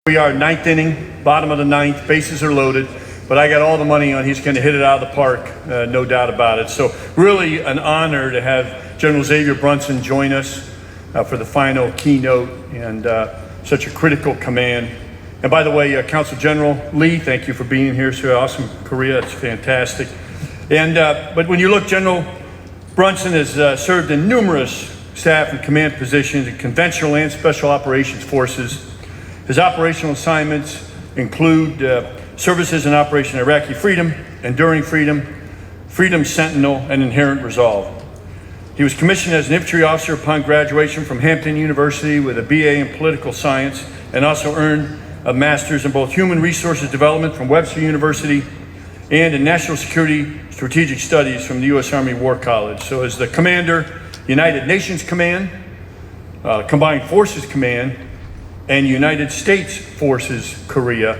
We are ninth inning, bottom of the ninth, bases are loaded, but I got all the money on he's going to hit it out of the park, no doubt about it. So really an honor to have General Xavier Brunson join us for the final keynote, and such a critical command. And by the way, Council General Lee, thank you for being here. So awesome, Korea, it's fantastic. And but when you look, General Brunson has served in numerous staff and command positions in conventional and special operations forces. His operational assignments include services in Operation Iraqi Freedom, Enduring Freedom, Freedom Sentinel, and Inherent Resolve. He was commissioned as an infantry officer upon graduation from Hampton University with a BA in political science, and also earned a master's in both human resources development from Webster University and in national security strategic studies from the U.S. Army War College. So as the commander, United Nations Command, Combined Forces Command, and United States Forces Korea,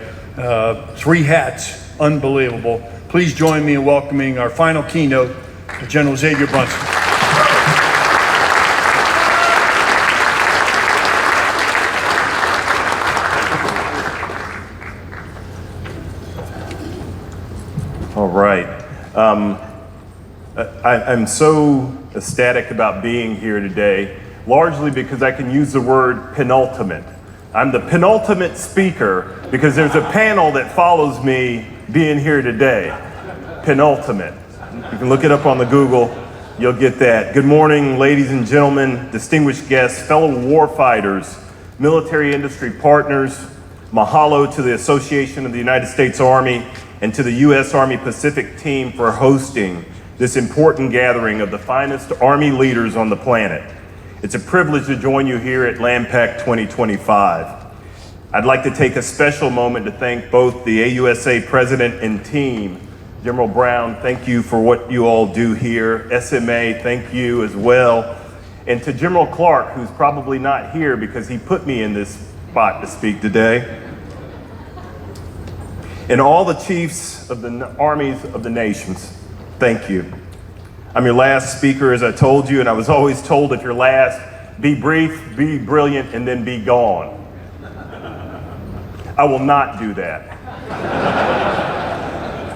three hats, unbelievable. Please join me in welcoming our final keynote, General Xavier Brunson. All right. I'm so ecstatic about being here today, largely because I can use the word penultimate. I'm the penultimate speaker because there's a panel that follows me being here today. Penultimate. You can look it up on the Google, you'll get that. Good morning, ladies and gentlemen, distinguished guests, fellow warfighters, military industry partners. Mahalo to the Association of the United States Army and to the U.S. Army Pacific team for hosting this important gathering of the finest Army leaders on the planet. It's a privilege to join you here at LAMPAC 2025. I'd like to take a special moment to thank both the AUSA President and team. General Brown, thank you for what you all do here. SMA, thank you as well. And to General Clark, who's probably not here because he put me in this spot to speak today. And all the chiefs of the armies of the nations, thank you. I'm your last speaker, as I told you, and I was always told if you're last, be brief, be brilliant, and then be gone. I will not do that.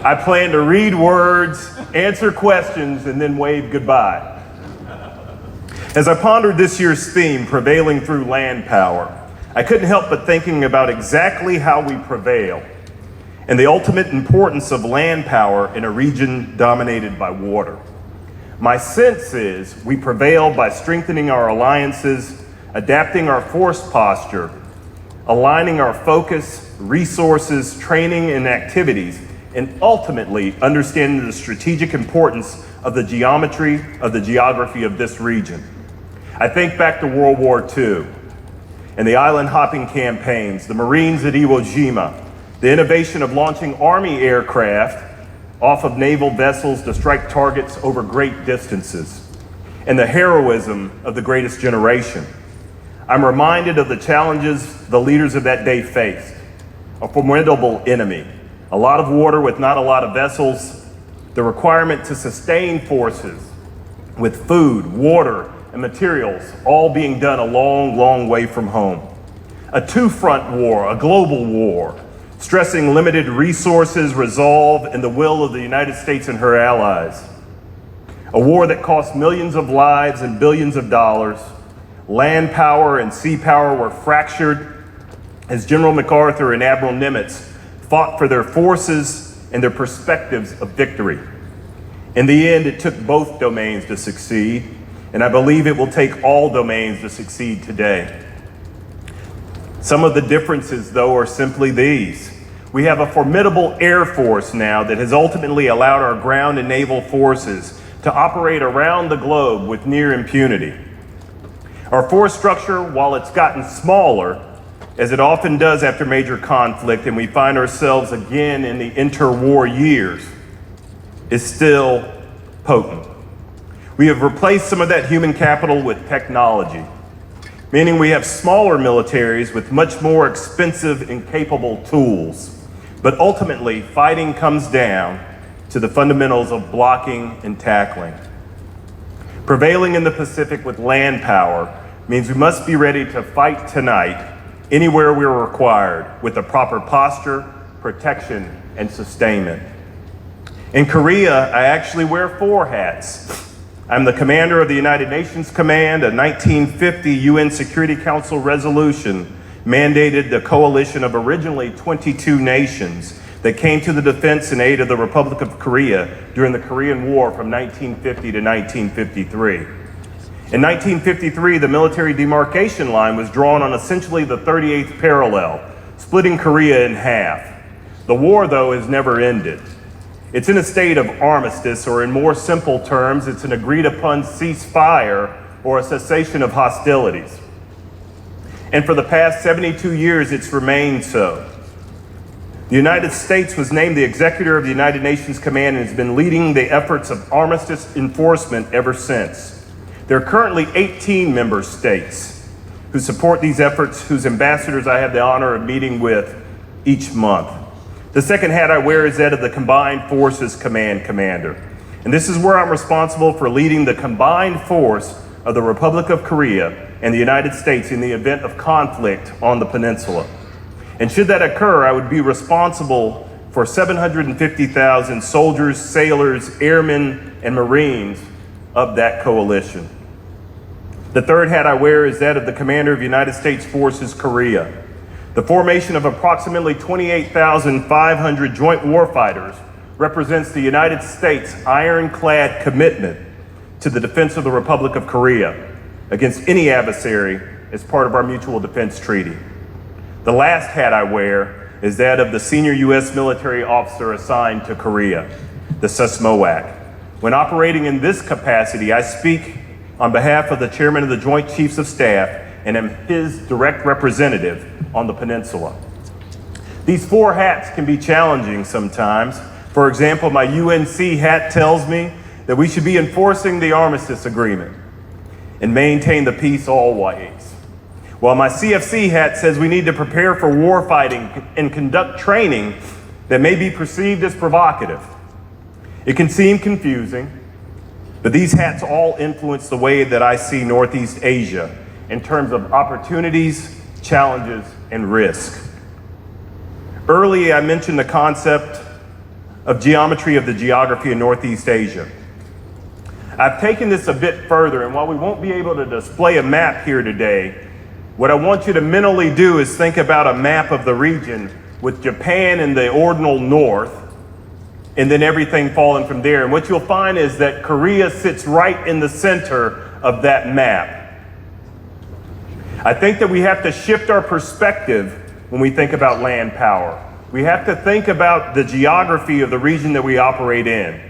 I plan to read words, answer questions, and then wave goodbye. As I pondered this year's theme, Prevailing Through Land Power, I couldn't help but thinking about exactly how we prevail and the ultimate importance of land power in a region dominated by water. My sense is we prevail by strengthening our alliances, adapting our force posture, aligning our focus, resources, training, and activities, and ultimately understanding the strategic importance of the geometry, of the geography of this region. I think back to World War II and the island hopping campaigns, the Marines at Iwo Jima, the innovation of launching Army aircraft off of naval vessels to strike targets over great distances, and the heroism of the greatest generation. I'm reminded of the challenges the leaders of that day faced. A formidable enemy, a lot of water with not a lot of vessels, the requirement to sustain forces with food, water, and materials, all being done a long, long way from home. A two-front war, a global war, stressing limited resources, resolve, and the will of the United States and her allies. A war that cost millions of lives and billions of dollars. Land power and sea power were fractured as General MacArthur and Admiral Nimitz fought for their forces and their perspectives of victory. In the end, it took both domains to succeed, and I believe it will take all domains to succeed today. Some of the differences, though, are simply these. We have a formidable Air Force now that has ultimately allowed our ground and naval forces to operate around the globe with near impunity. Our force structure, while it's gotten smaller, as it often does after major conflict, and we find ourselves again in the interwar years, is still potent. We have replaced some of that human capital with technology, meaning we have smaller militaries with much more expensive and capable tools. But ultimately, fighting comes down to the fundamentals of blocking and tackling. Prevailing in the Pacific with land power means we must be ready to fight tonight anywhere we are required, with the proper posture, protection, and sustainment. In Korea, I actually wear 4 hats. I'm the commander of the United Nations Command. A 1950 UN Security Council resolution mandated the coalition of originally 22 nations that came to the defense and aid of the Republic of Korea during the Korean War from 1950 to 1953. In 1953, the military demarcation line was drawn on essentially the 38th parallel, splitting Korea in half. The war, though, has never ended. It's in a state of armistice, or in more simple terms, it's an agreed upon ceasefire or a cessation of hostilities. And for the past 72 years, it's remained so. The United States was named the executor of the United Nations Command and has been leading the efforts of armistice enforcement ever since. There are currently 18 member states who support these efforts, whose ambassadors I have the honor of meeting with each month. The second hat I wear is that of the Combined Forces Command Commander. And this is where I'm responsible for leading the combined force of the Republic of Korea and the United States in the event of conflict on the peninsula. And should that occur, I would be responsible for 750,000 soldiers, sailors, airmen, and Marines of that coalition. The third hat I wear is that of the commander of United States Forces Korea. The formation of approximately 28,500 joint warfighters represents the United States' ironclad commitment to the defense of the Republic of Korea against any adversary as part of our mutual defense treaty. The last hat I wear is that of the senior U.S. military officer assigned to Korea, the SESMOAC. When operating in this capacity, I speak on behalf of the chairman of the Joint Chiefs of Staff and am his direct representative on the peninsula. These 4 hats can be challenging sometimes. For example, my UNC hat tells me that we should be enforcing the armistice agreement and maintain the peace always. While my CFC hat says we need to prepare for war fighting and conduct training that may be perceived as provocative. It can seem confusing, but these hats all influence the way that I see Northeast Asia in terms of opportunities, challenges, and risk. Earlier, I mentioned the concept of geometry of the geography in Northeast Asia. I've taken this a bit further, and while we won't be able to display a map here today, what I want you to mentally do is think about a map of the region with Japan in the ordinal north, and then everything falling from there. And what you'll find is that Korea sits right in the center of that map. I think that we have to shift our perspective when we think about land power. We have to think about the geography of the region that we operate in.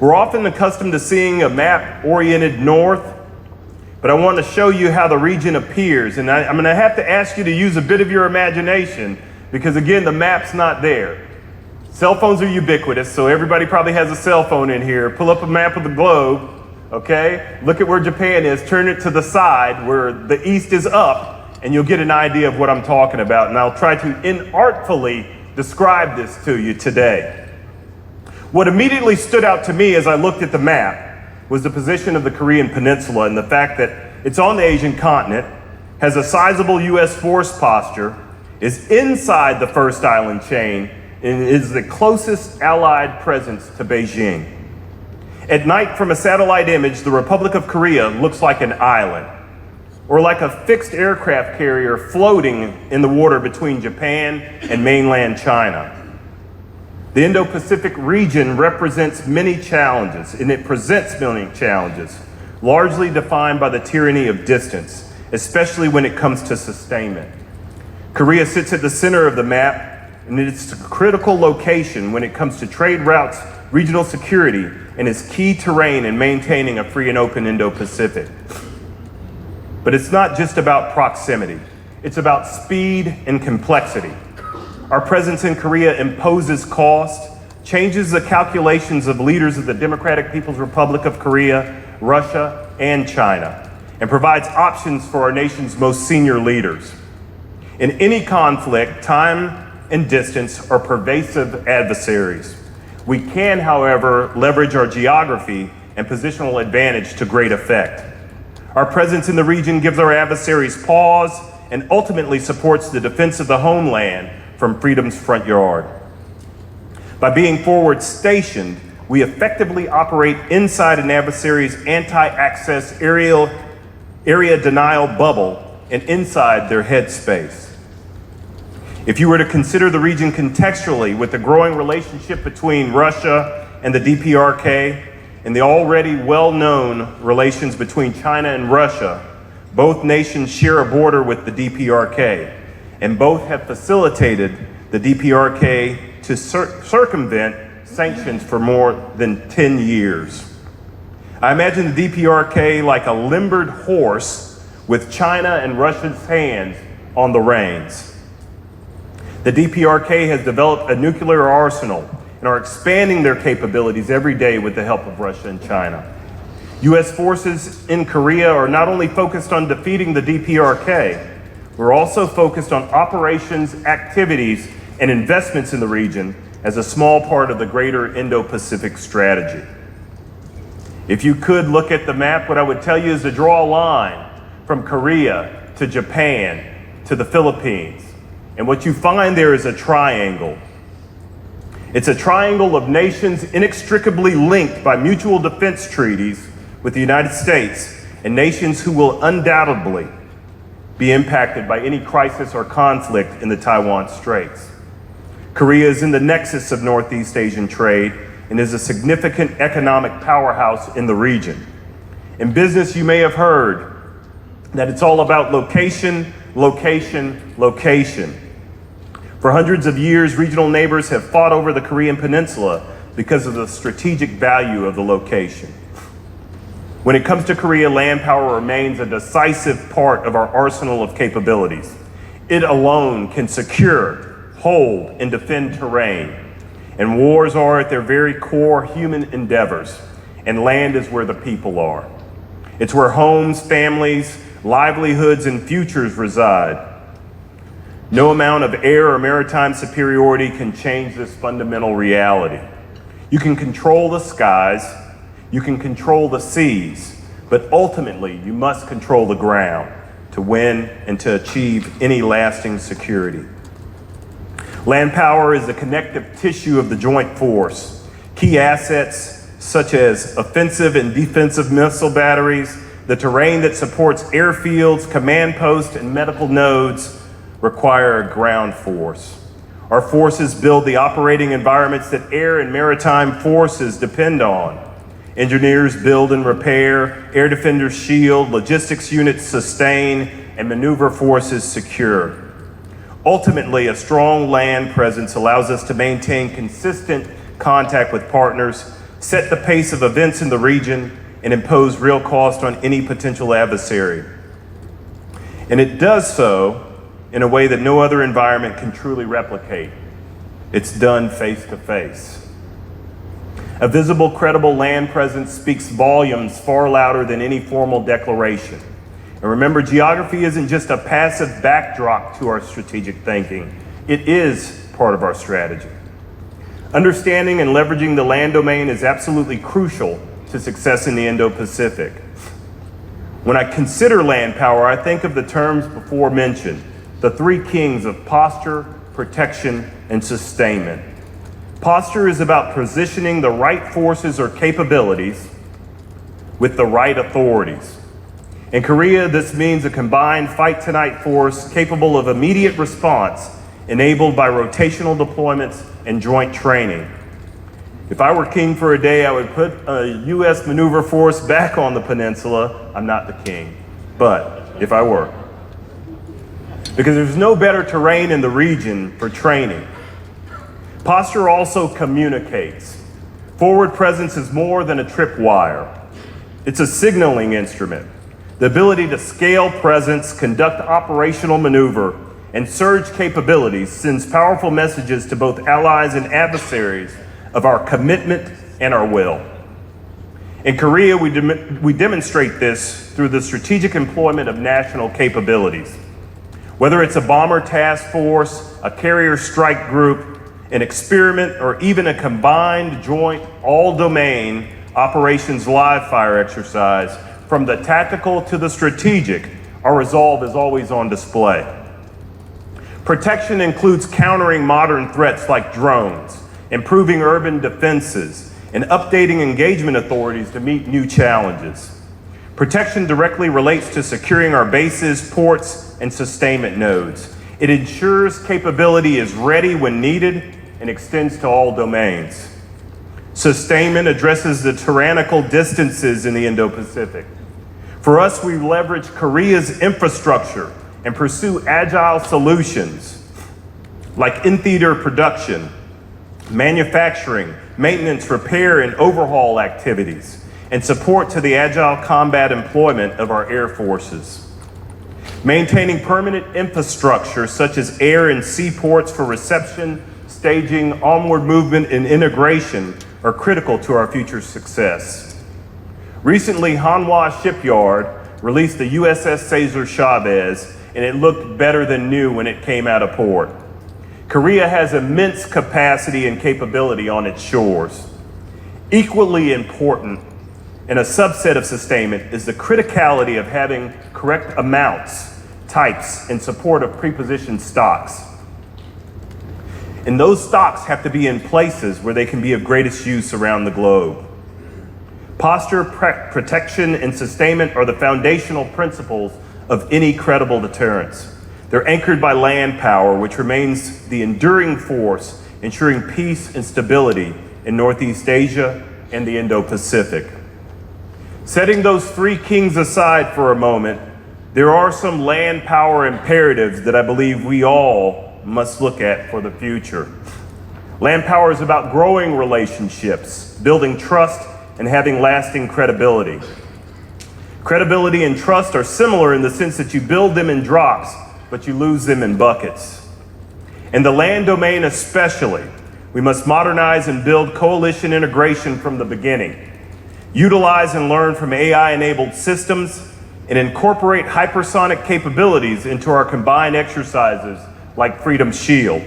We're often accustomed to seeing a map oriented north, but I want to show you how the region appears. And I'm going to have to ask you to use a bit of your imagination because, again, the map's not there. Cell phones are ubiquitous, so everybody probably has a cell phone in here. Pull up a map of the globe, okay? Look at where Japan is, turn it to the side where the east is up, and you'll get an idea of what I'm talking about. And I'll try to inartfully describe this to you today. What immediately stood out to me as I looked at the map was the position of the Korean Peninsula and the fact that it's on the Asian continent, has a sizable U.S. force posture, is inside the first island chain, and is the closest allied presence to Beijing. At night, from a satellite image, the Republic of Korea looks like an island, or like a fixed aircraft carrier floating in the water between Japan and mainland China. The Indo-Pacific region represents many challenges, and it presents many challenges, largely defined by the tyranny of distance, especially when it comes to sustainment. Korea sits at the center of the map, and it's a critical location when it comes to trade routes, regional security, and is key terrain in maintaining a free and open Indo-Pacific. But it's not just about proximity. It's about speed and complexity. Our presence in Korea imposes cost, changes the calculations of leaders of the Democratic People's Republic of Korea, Russia, and China, and provides options for our nation's most senior leaders. In any conflict, time and distance are pervasive adversaries. We can, however, leverage our geography and positional advantage to great effect. Our presence in the region gives our adversaries pause and ultimately supports the defense of the homeland from freedom's front yard. By being forward stationed, we effectively operate inside an adversary's anti-access area denial bubble and inside their headspace. If you were to consider the region contextually with the growing relationship between Russia and the DPRK and the already well-known relations between China and Russia, both nations share a border with the DPRK, and both have facilitated the DPRK to circumvent sanctions for more than 10 years. I imagine the DPRK like a limbered horse with China and Russia's hands on the reins. The DPRK has developed a nuclear arsenal and are expanding their capabilities every day with the help of Russia and China. U.S. forces in Korea are not only focused on defeating the DPRK, we're also focused on operations, activities, and investments in the region as a small part of the greater Indo-Pacific strategy. If you could look at the map, what I would tell you is to draw a line from Korea to Japan to the Philippines. And what you find there is a triangle. It's a triangle of nations inextricably linked by mutual defense treaties with the United States and nations who will undoubtedly be impacted by any crisis or conflict in the Taiwan Straits. Korea is in the nexus of Northeast Asian trade and is a significant economic powerhouse in the region. In business, you may have heard that it's all about location, location, location. For hundreds of years, regional neighbors have fought over the Korean Peninsula because of the strategic value of the location. When it comes to Korea, land power remains a decisive part of our arsenal of capabilities. It alone can secure, hold, and defend terrain. And wars are at their very core human endeavors, and land is where the people are. It's where homes, families, livelihoods, and futures reside. No amount of air or maritime superiority can change this fundamental reality. You can control the skies, you can control the seas, but ultimately you must control the ground to win and to achieve any lasting security. Land power is the connective tissue of the joint force. Key assets such as offensive and defensive missile batteries, the terrain that supports airfields, command posts, and medical nodes require a ground force. Our forces build the operating environments that air and maritime forces depend on. Engineers build and repair, air defenders shield, logistics units sustain, and maneuver forces secure. Ultimately, a strong land presence allows us to maintain consistent contact with partners, set the pace of events in the region, and impose real cost on any potential adversary. And it does so in a way that no other environment can truly replicate. It's done face to face. A visible, credible land presence speaks volumes far louder than any formal declaration. And remember, geography isn't just a passive backdrop to our strategic thinking. It is part of our strategy. Understanding and leveraging the land domain is absolutely crucial to success in the Indo-Pacific. When I consider land power, I think of the terms before mentioned, the three kings of posture, protection, and sustainment. Posture is about positioning the right forces or capabilities with the right authorities. In Korea, this means a combined fight-tonight force capable of immediate response, enabled by rotational deployments and joint training. If I were king for a day, I would put a U.S. maneuver force back on the peninsula. I'm not the king, but if I were. Because there's no better terrain in the region for training. Posture also communicates. Forward presence is more than a tripwire. It's a signaling instrument. The ability to scale presence, conduct operational maneuver, and surge capabilities sends powerful messages to both allies and adversaries of our commitment and our will. In Korea, we demonstrate this through the strategic employment of national capabilities. Whether it's a bomber task force, a carrier strike group, an experiment, or even a combined joint all-domain operations live fire exercise, from the tactical to the strategic, Our resolve is always on display. Protection includes countering modern threats like drones, improving urban defenses, and updating engagement authorities to meet new challenges. Protection directly relates to securing our bases, ports, and sustainment nodes. It ensures capability is ready when needed and extends to all domains. Sustainment addresses the tyrannical distances in the Indo-Pacific. For us, we leverage Korea's infrastructure and pursue agile solutions like in-theater production, manufacturing, maintenance, repair, and overhaul activities, and support to the agile combat employment of our air forces. Maintaining permanent infrastructure such as air and sea ports for reception, staging, onward movement, and integration are critical to our future success. Recently, Hanwha Shipyard released the USS Cesar Chavez, and it looked better than new when it came out of port. Korea has immense capacity and capability on its shores. Equally important, and a subset of sustainment, is the criticality of having correct amounts, types, and support of prepositioned stocks. And those stocks have to be in places where they can be of greatest use around the globe. Posture, protection, and sustainment are the foundational principles of any credible deterrence. They're anchored by land power, which remains the enduring force, ensuring peace and stability in Northeast Asia and the Indo-Pacific. Setting those three kings aside for a moment, there are some land power imperatives that I believe we all must look at for the future. Land power is about growing relationships, building trust, and having lasting credibility. Credibility and trust are similar in the sense that you build them in drops, but you lose them in buckets. In the land domain especially, we must modernize and build coalition integration from the beginning, utilize and learn from AI-enabled systems, and incorporate hypersonic capabilities into our combined exercises like Freedom Shield.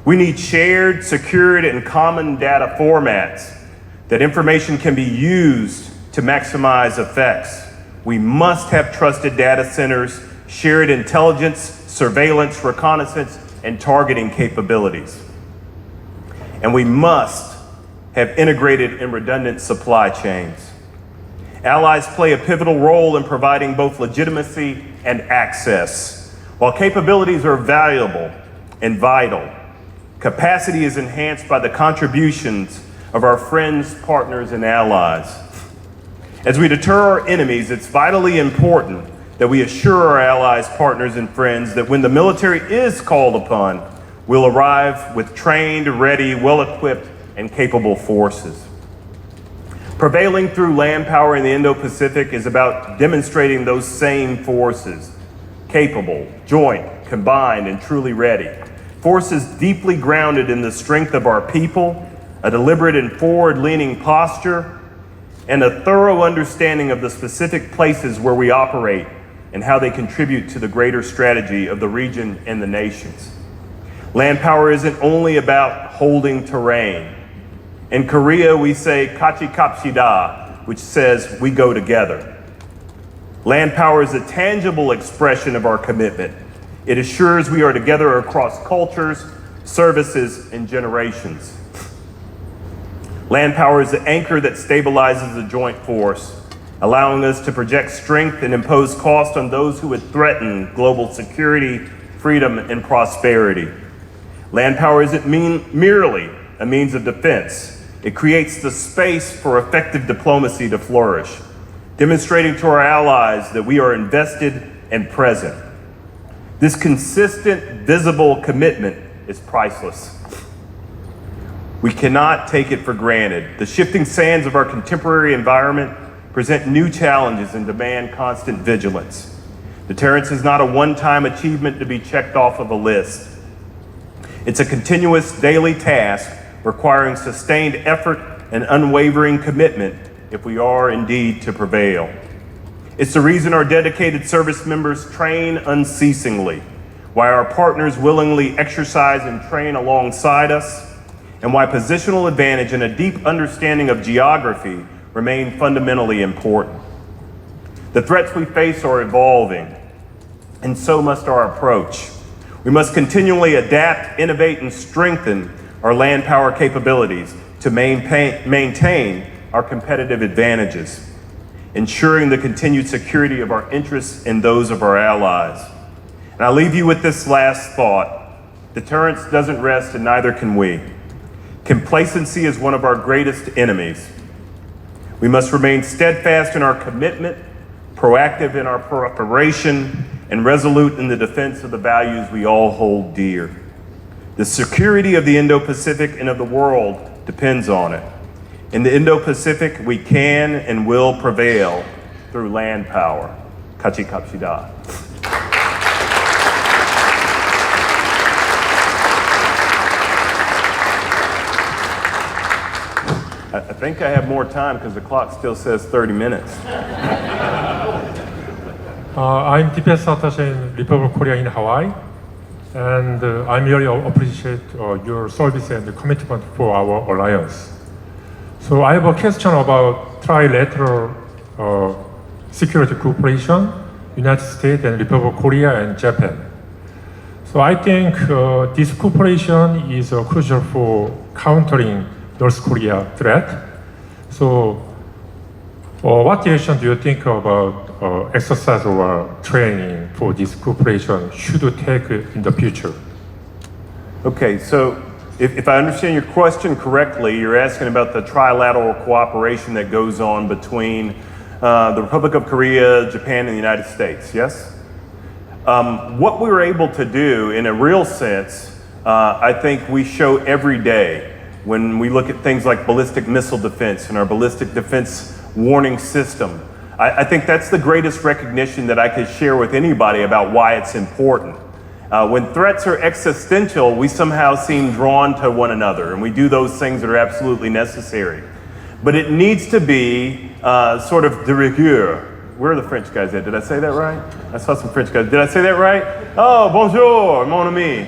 We need shared, secured, and common data formats that information can be used to maximize effects. We must have trusted data centers, shared intelligence, surveillance, reconnaissance, and targeting capabilities. And we must have integrated and redundant supply chains. Allies play a pivotal role in providing both legitimacy and access. While capabilities are valuable and vital, capacity is enhanced by the contributions of our friends, partners, and allies. As we deter our enemies, it's vitally important that we assure our allies, partners, and friends that when the military is called upon, we'll arrive with trained, ready, well-equipped, and capable forces. Prevailing through land power in the Indo-Pacific is about demonstrating those same forces, capable, joint, combined, and truly ready. Forces deeply grounded in the strength of our people, a deliberate and forward-leaning posture, and a thorough understanding of the specific places where we operate and how they contribute to the greater strategy of the region and the nations. Land power isn't only about holding terrain. In Korea, we say kachi kapshida, which says we go together. Land power is a tangible expression of our commitment. It assures we are together across cultures, services, and generations. Land power is the anchor that stabilizes the joint force, allowing us to project strength and impose cost on those who would threaten global security, freedom, and prosperity. Land power isn't merely a means of defense. It creates the space for effective diplomacy to flourish, demonstrating to our allies that we are invested and present. This consistent, visible commitment is priceless. We cannot take it for granted. The shifting sands of our contemporary environment present new challenges and demand constant vigilance. Deterrence is not a one-time achievement to be checked off of a list. It's a continuous daily task requiring sustained effort and unwavering commitment if we are indeed to prevail. It's the reason our dedicated service members train unceasingly, why our partners willingly exercise and train alongside us, and why positional advantage and a deep understanding of geography remain fundamentally important. The threats we face are evolving, and so must our approach. We must continually adapt, innovate, and strengthen our land power capabilities to maintain our competitive advantages, ensuring the continued security of our interests and those of our allies. And I'll leave you with this last thought. Deterrence doesn't rest, and neither can we. Complacency is one of our greatest enemies. We must remain steadfast in our commitment, proactive in our preparation, and resolute in the defense of the values we all hold dear. The security of the Indo-Pacific and of the world depends on it. In the Indo-Pacific, we can and will prevail through land power. Kachi kapshida. I think I have more time because the clock still says 30 minutes. I'm Defense Attaché in Republic of Korea in Hawaii, and I really appreciate your service and commitment for our alliance. So I have a question about trilateral security cooperation, United States and Republic of Korea and Japan. So I think this cooperation is crucial for countering North Korea threat. So what direction do you think about exercise or training for this cooperation should take in the future? Okay, so if I understand your question correctly, you're asking about the trilateral cooperation that goes on between the Republic of Korea, Japan, and the United States, yes? What we're able to do in a real sense, I think we show every day when we look at things like ballistic missile defense and our ballistic defense warning system. I think that's the greatest recognition that I could share with anybody about why it's important. When threats are existential, we somehow seem drawn to one another, and we do those things that are absolutely necessary. But it needs to be sort of de rigueur. Where are the French guys at? Did I say that right? I saw some French guys. Did I say that right? Oh, bonjour, mon ami.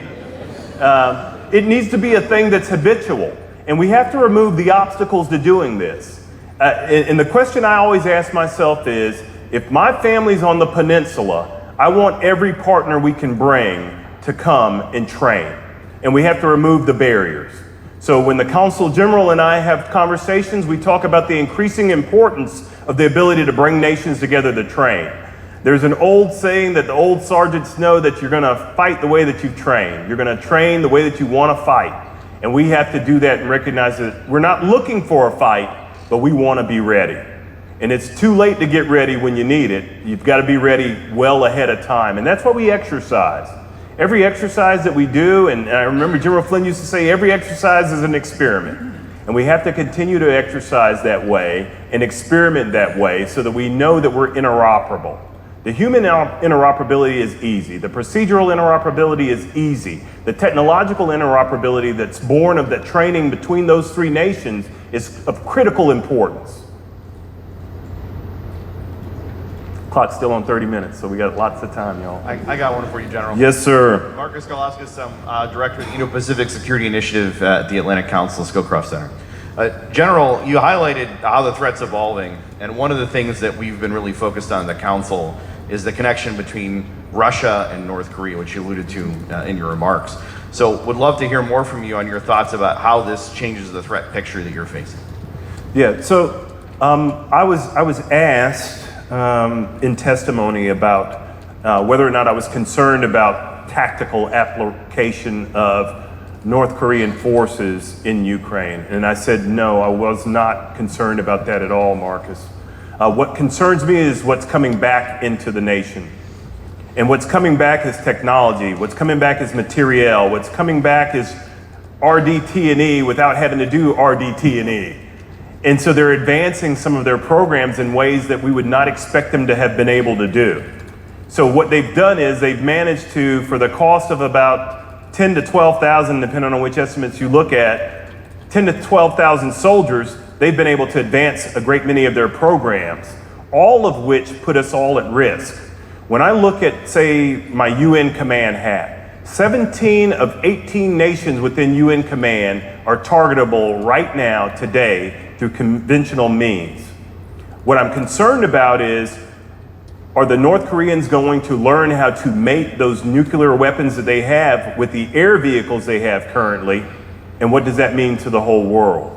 It needs to be a thing that's habitual, and we have to remove the obstacles to doing this. And the question I always ask myself is, if my family's on the peninsula, I want every partner we can bring to come and train. And we have to remove the barriers. So when the Consul General and I have conversations, we talk about the increasing importance of the ability to bring nations together to train. There's an old saying that the old sergeants know that you're gonna fight the way that you've trained. You're gonna train the way that you wanna fight. And we have to do that and recognize that we're not looking for a fight, but we want to be ready. And it's too late to get ready when you need it. You've got to be ready well ahead of time. And that's what we exercise. Every exercise that we do, and I remember General Flynn used to say, every exercise is an experiment. And we have to continue to exercise that way and experiment that way so that we know that we're interoperable. The human interoperability is easy. The procedural interoperability is easy. The technological interoperability that's born of that training between those three nations is of critical importance. Clock's still on 30 minutes, so we got lots of time, y'all. I got one for you, General. Yes, sir. Marcus Galaskis, Director of the Indo-Pacific Security Initiative at the Atlantic Council Scowcroft Center. General, you highlighted how the threat's evolving, and one of the things that we've been really focused on in the Council is the connection between Russia and North Korea, which you alluded to in your remarks. So would love to hear more from you on your thoughts about how this changes the threat picture that you're facing. Yeah, so I was asked in testimony about whether or not I was concerned about tactical application of North Korean forces in Ukraine. And I said, no, I was not concerned about that at all, Marcus. What concerns me is what's coming back into the nation. And what's coming back is technology. What's coming back is materiel. What's coming back is RDT&E without having to do RDT&E. And so they're advancing some of their programs in ways that we would not expect them to have been able to do. So what they've done is they've managed to, for the cost of about 10 to 12,000, depending on which estimates you look at, 10 to 12,000 soldiers, they've been able to advance a great many of their programs, all of which put us all at risk. When I look at, say, my UN command hat, 17 of 18 nations within UN command are targetable right now, today, through conventional means. What I'm concerned about is Are the North Koreans going to learn how to mate those nuclear weapons that they have with the air vehicles they have currently? And what does that mean to the whole world?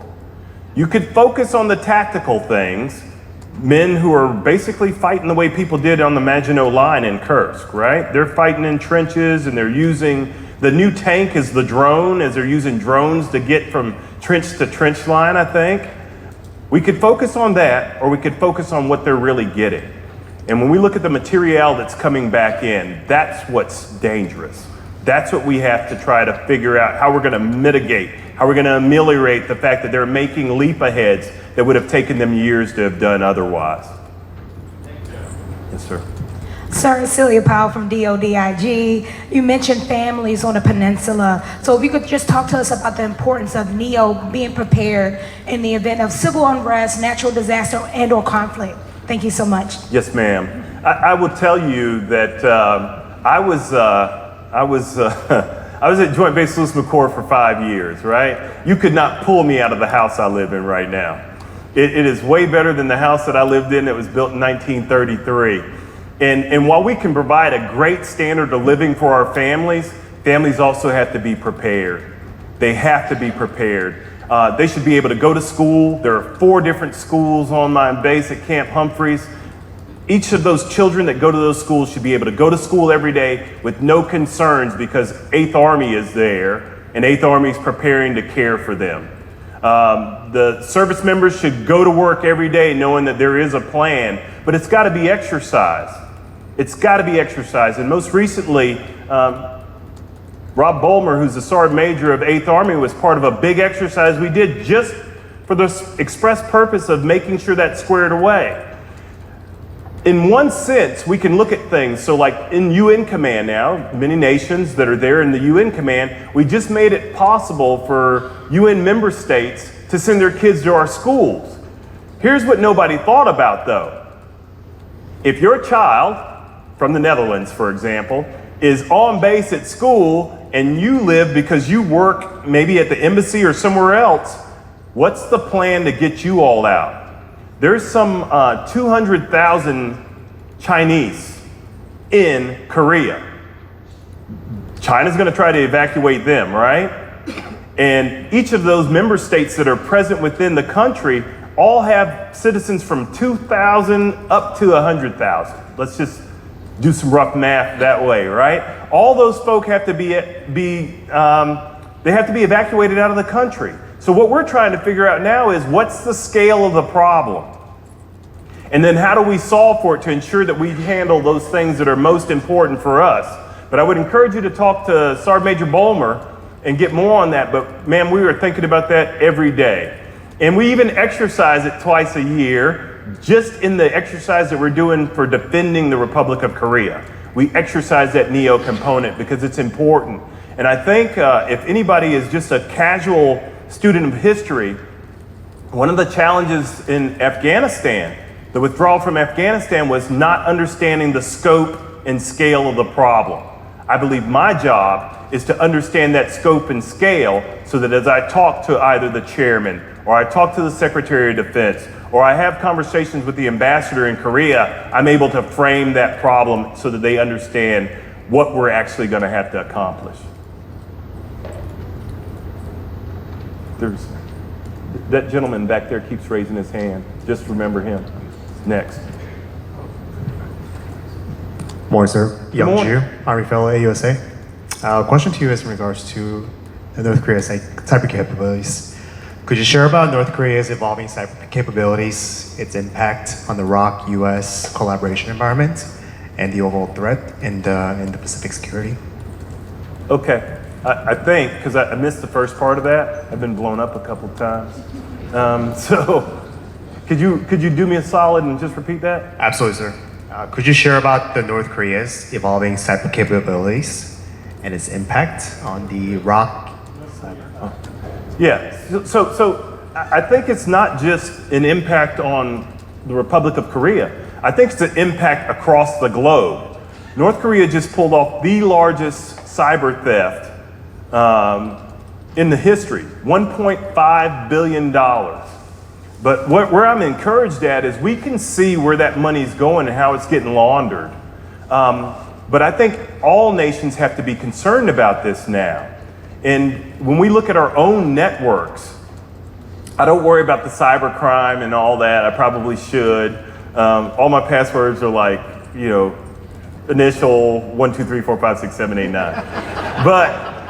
You could focus on the tactical things, men who are basically fighting the way people did on the Maginot Line in Kursk, right? They're fighting in trenches and they're using, the new tank is the drone, as they're using drones to get from trench to trench line, I think. We could focus on that, or we could focus on what they're really getting. And when we look at the material that's coming back in, that's what's dangerous. That's what we have to try to figure out how we're going to mitigate, how we're going to ameliorate the fact that they're making leap aheads that would have taken them years to have done otherwise. Yes, sir. Sir, Celia Powell from DODIG. You mentioned families on the peninsula. So if you could just talk to us about the importance of NEO being prepared in the event of civil unrest, natural disaster, and or conflict. Thank you so much. Yes, ma'am. I will tell you that I was at Joint Base Lewis McChord for 5 years, right? You could not pull me out of the house I live in right now. It is way better than the house that I lived in that was built in 1933. And while we can provide a great standard of living for our families, families also have to be prepared. They have to be prepared. They should be able to go to school. There are 4 different schools on my base at Camp Humphreys. Each of those children that go to those schools should be able to go to school every day with no concerns because 8th Army is there and 8th Army is preparing to care for them. The service members should go to work every day knowing that there is a plan, but it's got to be exercised. It's got to be exercised. And most recently, Rob Bolmer, who's the Sergeant Major of 8th Army, was part of a big exercise we did just for the express purpose of making sure that's squared away. In one sense, we can look at things. So like in UN Command now, many nations that are there in the UN Command, we just made it possible for UN member states to send their kids to our schools. Here's what nobody thought about though. If your child, from the Netherlands for example, is on base at school and you live because you work maybe at the embassy or somewhere else, what's the plan to get you all out? There's some 200,000 Chinese in Korea. China's going to try to evacuate them, right? And each of those member states that are present within the country all have citizens from 2,000 up to 100,000. Let's just do some rough math that way, right? All those folk have to be evacuated out of the country. So what we're trying to figure out now is what's the scale of the problem? And then how do we solve for it to ensure that we handle those things that are most important for us? But I would encourage you to talk to Sergeant Major Bolmer and get more on that. But ma'am, we are thinking about that every day. And we even exercise it twice a year, just in the exercise that we're doing for defending the Republic of Korea. We exercise that NEO component because it's important. And I think if anybody is just a casual student of history, one of the challenges in Afghanistan, the withdrawal from Afghanistan, was not understanding the scope and scale of the problem. I believe my job is to understand that scope and scale so that as I talk to either the chairman or I talk to the Secretary of Defense or I have conversations with the ambassador in Korea, I'm able to frame that problem so that they understand what we're actually going to have to accomplish. There's that gentleman back there keeps raising his hand. Just remember him. Next. Morning, sir. Young morning. Ju, Army Fellow AUSA. Question to you is in regards to North Korea's cyber capabilities. Could you share about North Korea's evolving cyber capabilities, its impact on the ROC-US collaboration environment, and the overall threat in the Pacific security? Okay. I think, because I missed the first part of that, I've been blown up a couple times. So, could you do me a solid and just repeat that? Absolutely, sir. Could you share about the North Korea's evolving cyber capabilities and its impact on the ROC? Yeah. So I think it's not just an impact on the Republic of Korea. I think it's an impact across the globe. North Korea just pulled off the largest cyber theft in the history, $1.5 billion. But where I'm encouraged at is we can see where that money's going and how it's getting laundered. But I think all nations have to be concerned about this now. And when we look at our own networks, I don't worry about the cybercrime and all that. I probably should. All my passwords are like, initial 1, 2, 3, 4, 5, 6, 7, 8, 9. But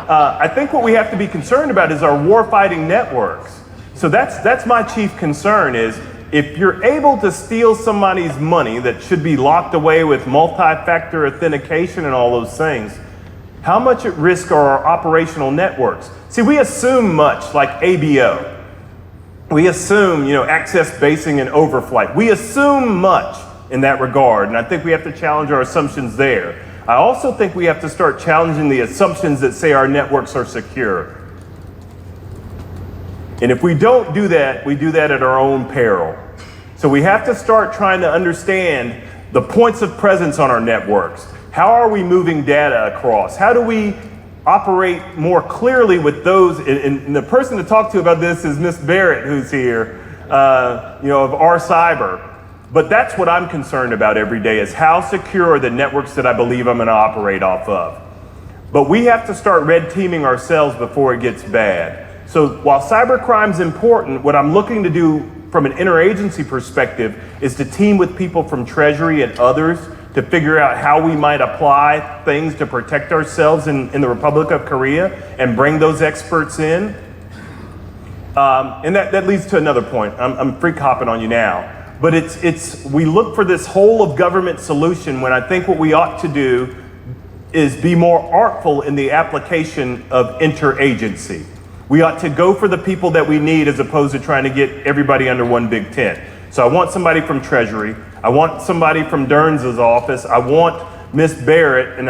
I think what we have to be concerned about is our warfighting networks. So that's my chief concern is if you're able to steal somebody's money that should be locked away with multi-factor authentication and all those things, how much at risk are our operational networks? See, we assume much like ABO. We assume, access basing and overflight. We assume much in that regard, and I think we have to challenge our assumptions there. I also think we have to start challenging the assumptions that say our networks are secure. And if we don't do that, we do that at our own peril. So we have to start trying to understand the points of presence on our networks. How are we moving data across? How do we operate more clearly with those? And the person to talk to about this is Miss Barrett, who's here, of our cyber. But that's what I'm concerned about every day is how secure are the networks that I believe I'm going to operate off of. But we have to start red teaming ourselves before it gets bad. So while cybercrime's important, what I'm looking to do from an interagency perspective is to team with people from Treasury and others to figure out how we might apply things to protect ourselves in the Republic of Korea and bring those experts in. And that leads to another point. I'm freak hopping on you now. But we look for this whole of government solution when I think what we ought to do is be more artful in the application of interagency. We ought to go for the people that we need as opposed to trying to get everybody under one big tent. So I want somebody from Treasury. I want somebody from Derns's office. I want Miss Barrett and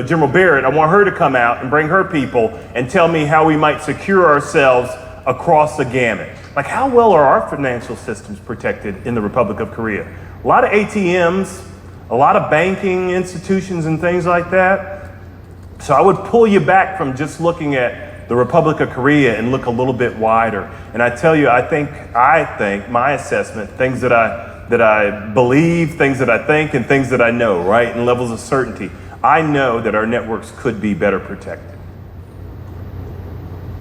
General Barrett. I want her to come out and bring her people and tell me how we might secure ourselves across the gamut. Like how well are our financial systems protected in the Republic of Korea? A lot of ATMs, a lot of banking institutions and things like that. So I would pull you back from just looking at the Republic of Korea and look a little bit wider. And I tell you, I think my assessment, things that I believe, things that I think, and things that I know, right? And levels of certainty. I know that our networks could be better protected.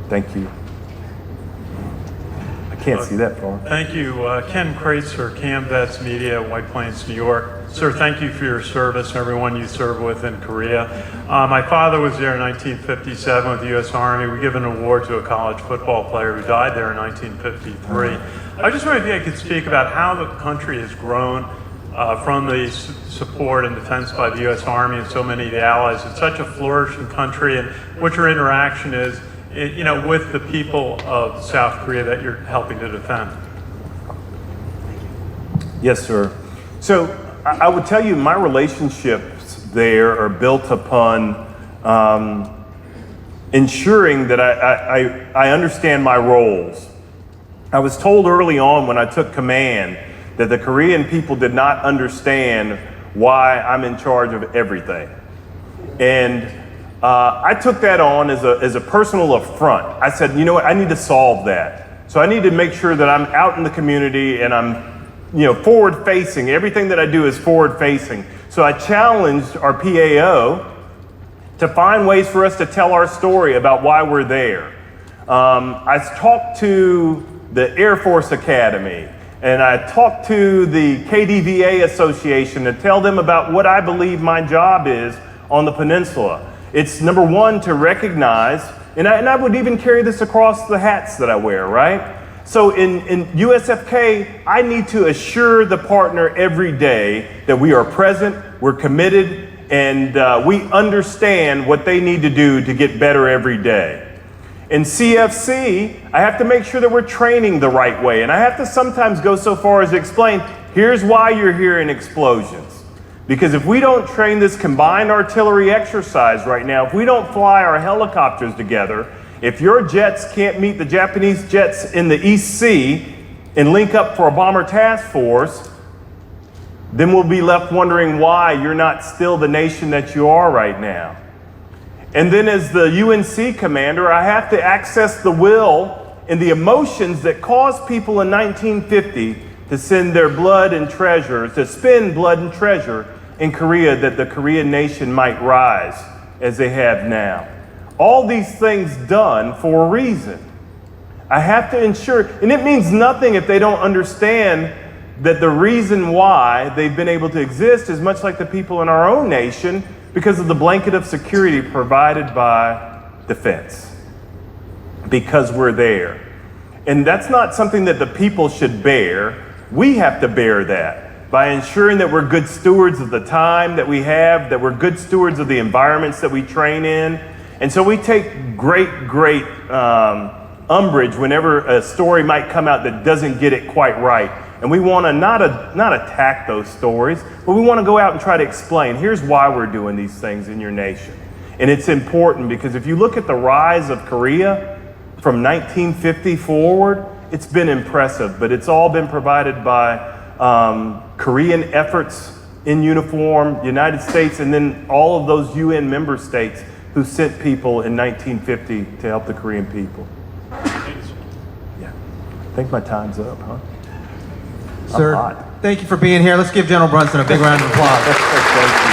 Thank you. I can't see that far. Thank you. Ken Kreitzer, CamVets Media, White Plains, New York. Sir, thank you for your service and everyone you served with in Korea. My father was there in 1957 with the U.S. Army. We give an award to a college football player who died there in 1953. I just wondered if you could speak about how the country has grown from the support and defense by the U.S. Army and so many of the allies. It's such a flourishing country, and what your interaction is with the people of South Korea that you're helping to defend. Yes, sir. So I would tell you my relationships there are built upon ensuring that I understand my roles. I was told early on when I took command that the Korean people did not understand why I'm in charge of everything. And I took that on as a personal affront. I said, you know what, I need to solve that. So I need to make sure that I'm out in the community and I'm forward facing. Everything that I do is forward facing. So I challenged our PAO to find ways for us to tell our story about why we're there. I talked to the Air Force Academy and I talked to the KDVA Association to tell them about what I believe my job is on the peninsula. It's number one to recognize, and I would even carry this across the hats that I wear, right? So in USFK, I need to assure the partner every day that we are present, we're committed, and we understand what they need to do to get better every day. In CFC, I have to make sure that we're training the right way, and I have to sometimes go so far as to explain, here's why you're hearing explosions. Because if we don't train this combined artillery exercise right now, if we don't fly our helicopters together, if your jets can't meet the Japanese jets in the East Sea and link up for a bomber task force, then we'll be left wondering why you're not still the nation that you are right now. And then as the UNC commander, I have to access the will in the emotions that caused people in 1950 to send their blood and treasure, to spend blood and treasure in Korea, that the Korean nation might rise as they have now. All these things done for a reason. I have to ensure, and it means nothing if they don't understand that the reason why they've been able to exist is much like the people in our own nation, because of the blanket of security provided by defense. Because we're there. And that's not something that the people should bear. We have to bear that by ensuring that we're good stewards of the time that we have, that we're good stewards of the environments that we train in. And so we take great umbrage whenever a story might come out that doesn't get it quite right. And we want to not attack those stories, but we want to go out and try to explain, here's why we're doing these things in your nation. And it's important because if you look at the rise of Korea from 1950 forward, it's been impressive, but it's all been provided by Korean efforts in uniform, the United States, and then all of those UN member states who sent people in 1950 to help the Korean people. Yeah, I think my time's up, huh? Sir, thank you for being here. Let's give General Brunson a big round of applause.